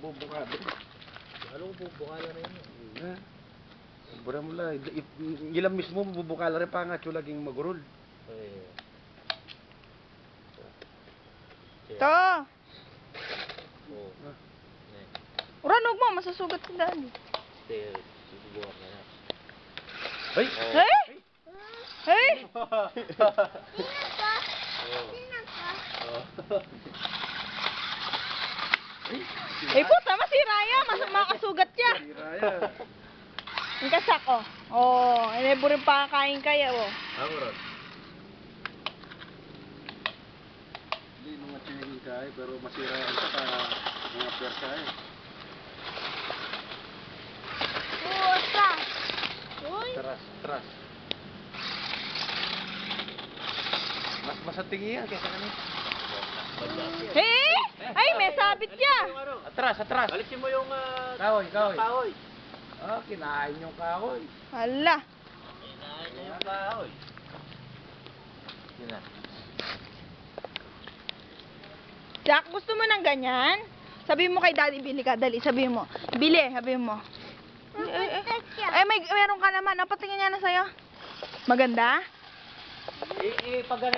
bubukado. Ano kung bubukala na yun? Ha? Bura mo lang. Ilang mismo bubukala rin pa nga. Laging magurol. Eh. To! Oo. Uranog mo, masusugat ka daan. Susubukan ka na. Ay! Hey! Hey! Eh puta, masira yan. Makasugat siya. Siraya. Ang kasak, oh. Oh, inebo rin pa kain kaya, oh. Ako ron. Hindi mga tinigin ka pero masira yan sa mga persa eh. Puta! Uy! Tras. Mas masatingi yan kaysa kanina. Hey! Ay, may sabit siya. Atras. Alisin mo yung Kahoy. kahoy. Ah, kinain yung kahoy. Hala. Kinain na yung kahoy. Yun na. Jack, gusto mo ng ganyan? Sabi mo kay daddy, bili ka. Dali, sabi mo. Bili, sabi mo. Ay, meron ka naman. Napatingin niya na sa'yo. Maganda? Pag